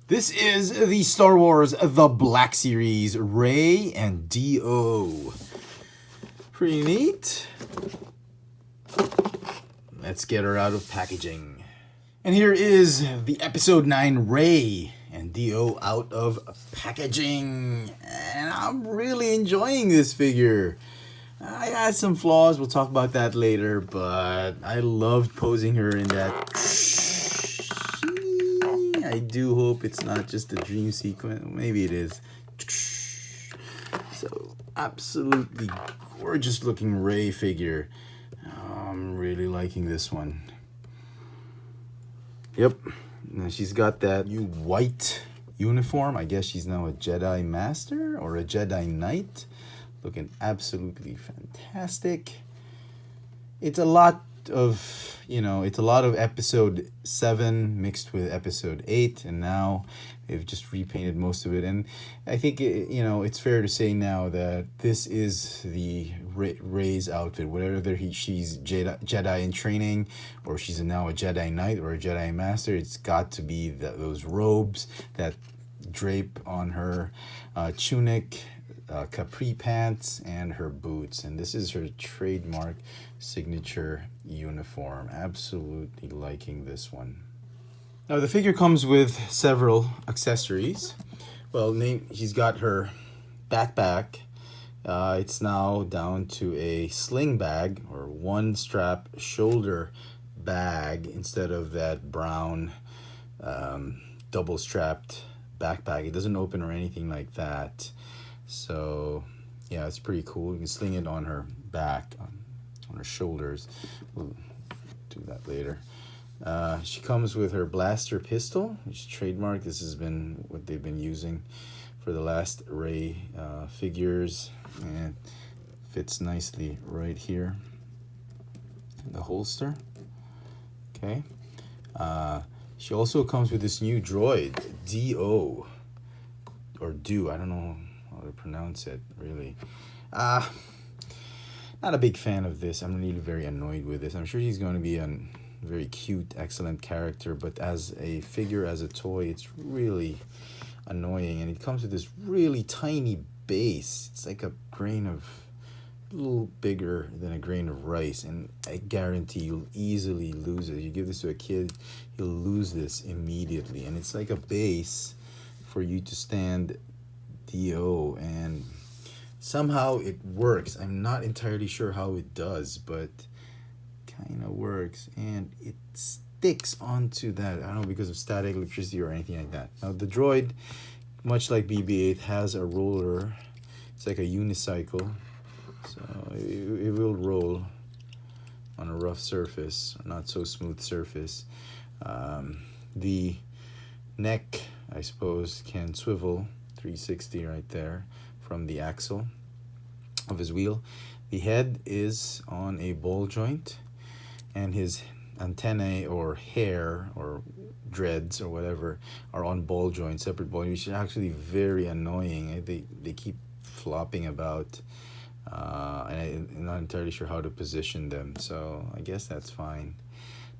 This is the Star Wars The Black Series, Rey and D.O. Pretty neat. Let's get her out of packaging. And here is the Episode 9 Rey and D.O. out of packaging. And I'm really enjoying this figure. I had some flaws, we'll talk about that later, but I loved posing her in that. I do hope it's not just a dream sequence. Maybe it is. So, absolutely gorgeous looking Rey figure. I'm really liking this one. Yep. Now she's got that new white uniform. I guess she's now a Jedi Master or a Jedi Knight. Looking absolutely fantastic. It's a lot of, it's a lot of Episode 7 mixed with Episode 8, and now they've just repainted most of it. And I think, it's fair to say now that this is the Rey's outfit. Whether she's Jedi in training, or she's now a Jedi Knight or a Jedi Master, it's got to be those robes that drape on her tunic, capri pants, and her boots. And this is her trademark signature uniform. Absolutely liking this one. Now the figure comes with several accessories. Well, she's got her backpack. It's now down to a sling bag or one strap shoulder bag instead of that brown double strapped backpack. It doesn't open or anything like that. So yeah, it's pretty cool. You can sling it on her back, on her shoulders. We'll do that later. She comes with her blaster pistol, which is trademark. This has been what they've been using for the last Rey figures, and fits nicely right here in the holster. Okay. She also comes with this new droid, D.O. or Do. I don't know how to pronounce it, really. Not a big fan of this. I'm really very annoyed with this. I'm sure she's going to be a very cute, excellent character, but as a figure, as a toy, it's really annoying. And it comes with this really tiny base. It's like a little bigger than a grain of rice, and I guarantee you'll easily lose it. You give this to a kid, he'll lose this immediately. And it's like a base for you to stand D.O. and somehow it works. I'm not entirely sure how it does, but kind of works, and it sticks onto that. I don't know, because of static electricity or anything like that. Now the droid, much like BB-8, has a roller. It's like a unicycle, so it will roll on a rough surface, not so smooth surface. The neck, I suppose, can swivel 360 right there from the axle of his wheel. The head is on a ball joint, and his antennae or hair or dreads or whatever are on ball joints, separate ball joints, which is actually very annoying. They keep flopping about, and I'm not entirely sure how to position them, so I guess that's fine.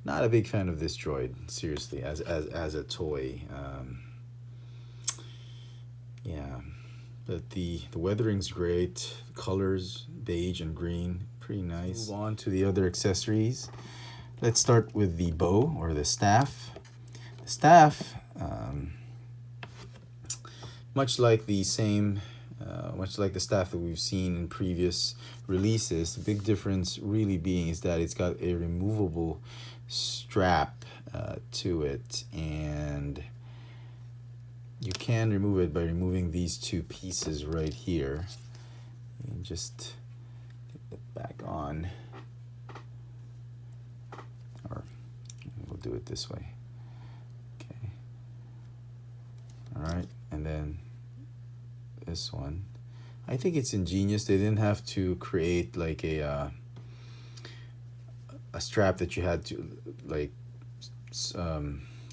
Not a big fan of this droid, seriously, as a toy. Yeah, but the weathering's great. The colors, beige and green, pretty nice. Move on to the other accessories. Let's start with the bow or the staff. The staff, much like the staff that we've seen in previous releases, the big difference really being is that it's got a removable strap to it, and you can remove it by removing these two pieces right here. And just get it back on. Or we'll do it this way. Okay. All right, and then this one. I think it's ingenious. They didn't have to create like a strap that you had to like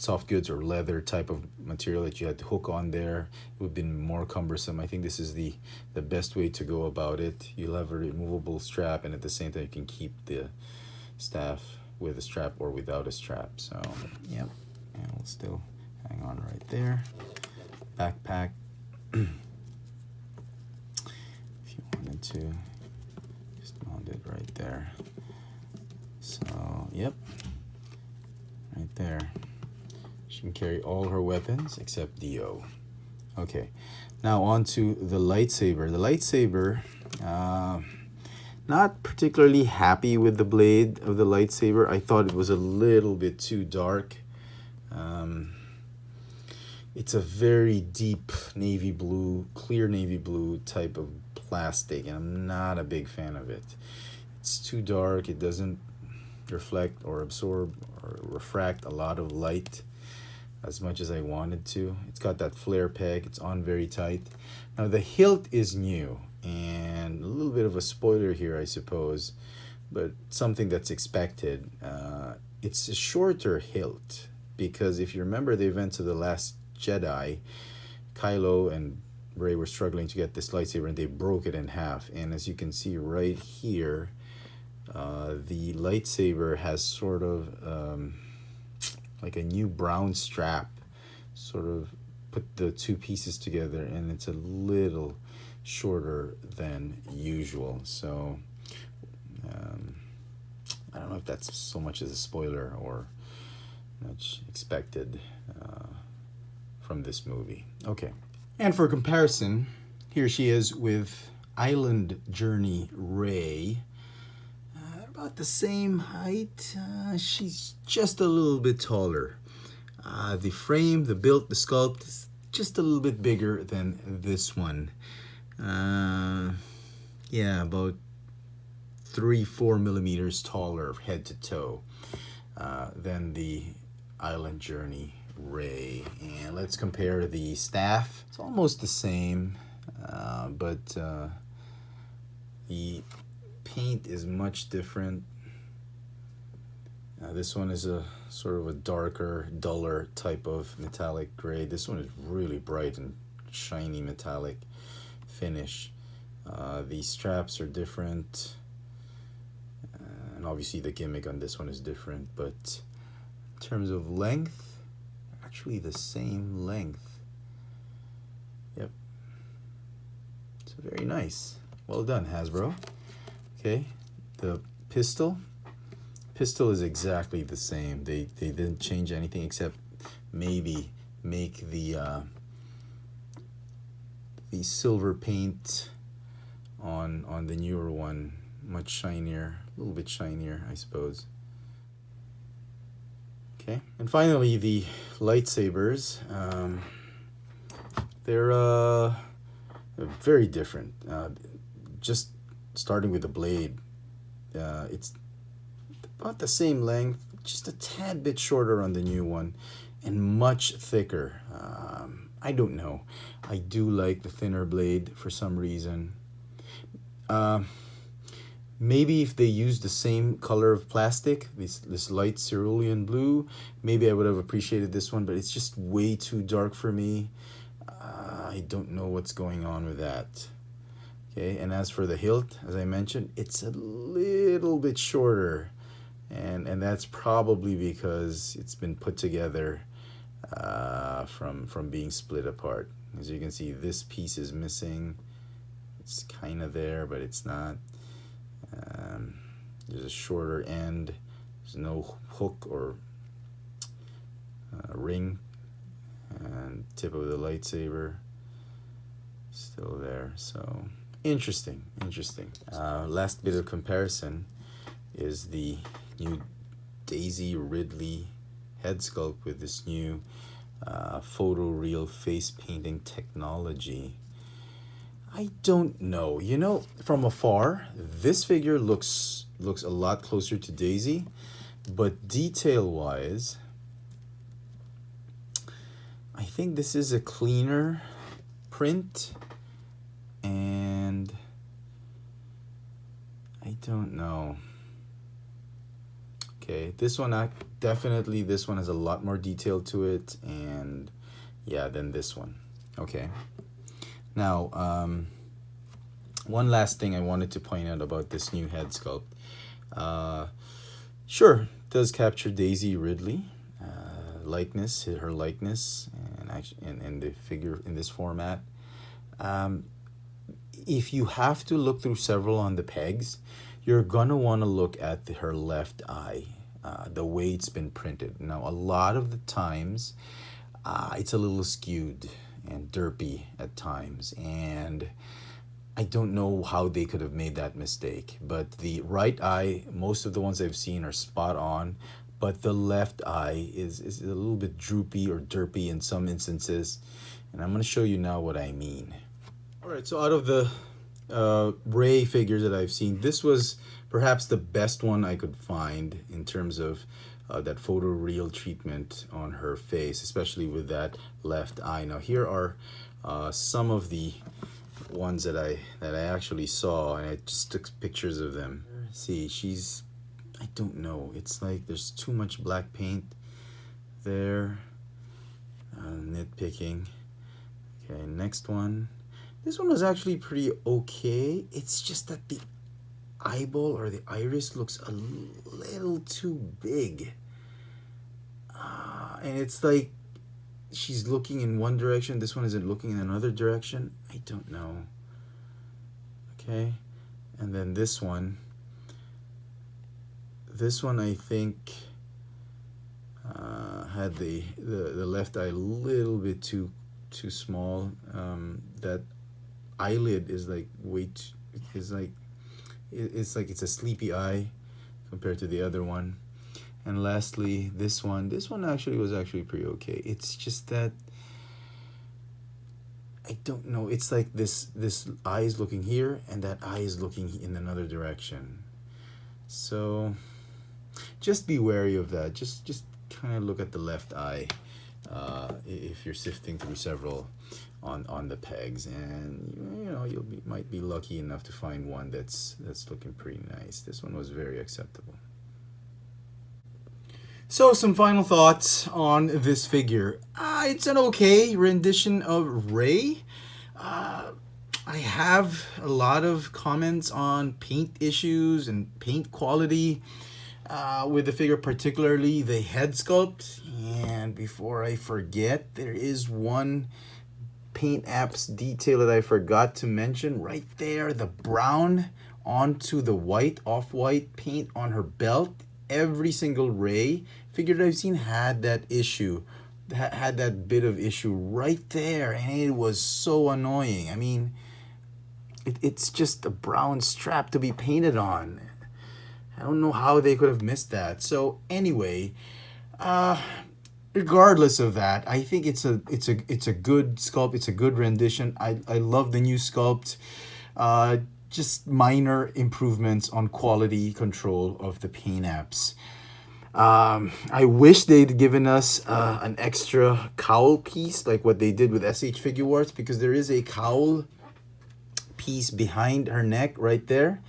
soft goods or leather type of material that you had to hook on there. It would have been more cumbersome. I think this is the best way to go about it. You'll have a removable strap, and at the same time you can keep the staff with a strap or without a strap. So yeah, and we'll still hang on right there. Backpack. If you wanted to just mount it right there. So, yep, right there. She can carry all her weapons except Dio. Okay, now on to the lightsaber. The lightsaber, not particularly happy with the blade of the lightsaber. I thought it was a little bit too dark. It's a very deep navy blue, clear navy blue type of plastic, and I'm not a big fan of it. It's too dark. It doesn't reflect or absorb or refract a lot of light as much as I wanted to. It's got that flare peg. It's on very tight. Now the hilt is new, and a little bit of a spoiler here, I suppose, but something that's expected. It's a shorter hilt because if you remember the events of The Last Jedi, Kylo and Rey were struggling to get this lightsaber and they broke it in half. And as you can see right here, the lightsaber has sort of like a new brown strap, sort of put the two pieces together, and it's a little shorter than usual. So I don't know if that's so much as a spoiler or much expected from this movie. Okay, and for comparison, here she is with Island Journey Rey. About the same height. She's just a little bit taller. The frame, the build, the sculpt is just a little bit bigger than this one. Yeah, about 3-4 millimeters taller head to toe than the Island Journey Rey. And let's compare the staff. It's almost the same, but the paint is much different. This one is a sort of a darker, duller type of metallic gray. This one is really bright and shiny metallic finish. The straps are different, and obviously the gimmick on this one is different, but in terms of length, actually the same length. Yep. It's very nice. Well done, Hasbro. Okay, the pistol is exactly the same. They didn't change anything except maybe make the silver paint on the newer one much shinier, a little bit shinier, I suppose. Okay, and finally the lightsabers. They're very different. Just starting with the blade, it's about the same length, just a tad bit shorter on the new one, and much thicker. I don't know. I do like the thinner blade for some reason. Maybe if they used the same color of plastic, this light cerulean blue, maybe I would have appreciated this one, but it's just way too dark for me. I don't know what's going on with that. Okay, and as for the hilt, as I mentioned, it's a little bit shorter, and that's probably because it's been put together from being split apart. As you can see, this piece is missing. It's kind of there, but it's not. There's a shorter end. There's no hook or ring, and tip of the lightsaber still there. So interesting. Last bit of comparison is the new Daisy Ridley head sculpt with this new photoreal face painting technology. I don't know. You know, from afar, this figure looks a lot closer to Daisy, but detail-wise, I think this is a cleaner print, and I don't know. Okay, this one, definitely this one has a lot more detail to it, and yeah, than this one. Okay. Now, one last thing I wanted to point out about this new head sculpt. Sure, it does capture Daisy Ridley, likeness, her likeness, and actually in the figure in this format. If you have to look through several on the pegs, you're gonna want to look at her left eye, the way it's been printed. Now, a lot of the times, it's a little skewed and derpy at times, and I don't know how they could have made that mistake. But the right eye, most of the ones I've seen are spot on, but the left eye is a little bit droopy or derpy in some instances, and I'm going to show you now what I mean. All right, so out of the Rey figures that I've seen, this was perhaps the best one I could find in terms of that photoreal treatment on her face, especially with that left eye. Now here are some of the ones that I actually saw, and I just took pictures of them. See, she's, I don't know, it's like there's too much black paint there. Nitpicking. Okay, next one. This one was actually pretty okay. It's just that the eyeball or the iris looks a little too big. And it's like she's looking in one direction. This one isn't looking in another direction. I don't know. Okay. And then this one. This one I think had the left eye a little bit too small. That eyelid is like it's like it's a sleepy eye compared to the other one. And lastly, this one actually was pretty okay. It's just that I don't know, it's like this eye is looking here and that eye is looking in another direction. So just be wary of that. Just kind of look at the left eye if you're sifting through several on the pegs, and you know might be lucky enough to find one that's looking pretty nice. This one was very acceptable. So some final thoughts on this figure. It's an okay rendition of Rey. I have a lot of comments on paint issues and paint quality with the figure, particularly the head sculpt. And before I forget, there is one paint apps detail that I forgot to mention right there, the brown onto the white, off-white paint on her belt. Every single Rey figure that I've seen had that issue, had that bit of issue right there, and it was so annoying. I mean, it's just a brown strap to be painted on. I don't know how they could have missed that. So anyway, regardless of that, I think it's a good sculpt. It's a good rendition. I love the new sculpt. Just minor improvements on quality control of the paint apps. I wish they'd given us an extra cowl piece like what they did with SH Figuarts, because there is a cowl piece behind her neck right there.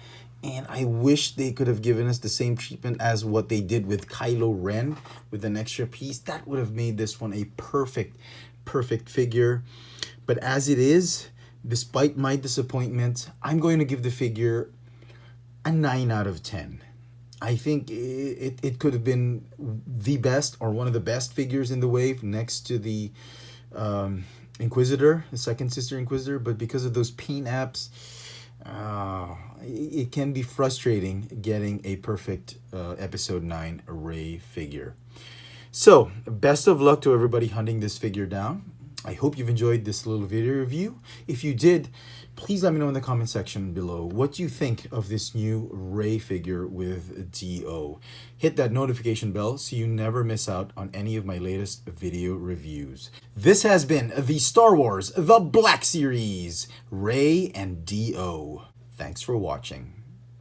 And I wish they could have given us the same treatment as what they did with Kylo Ren with an extra piece. That would have made this one a perfect figure. But as it is, despite my disappointment, I'm going to give the figure a 9 out of 10. I think it could have been the best or one of the best figures in the wave next to the Inquisitor, the second sister Inquisitor. But because of those paint apps, it can be frustrating getting a perfect episode 9 Rey figure. So best of luck to everybody hunting this figure down. I hope you've enjoyed this little video review. If you did, please let me know in the comment section below what you think of this new Rey figure with D.O. Hit that notification bell so you never miss out on any of my latest video reviews. This has been the Star Wars The Black Series, Rey and D.O. Thanks for watching.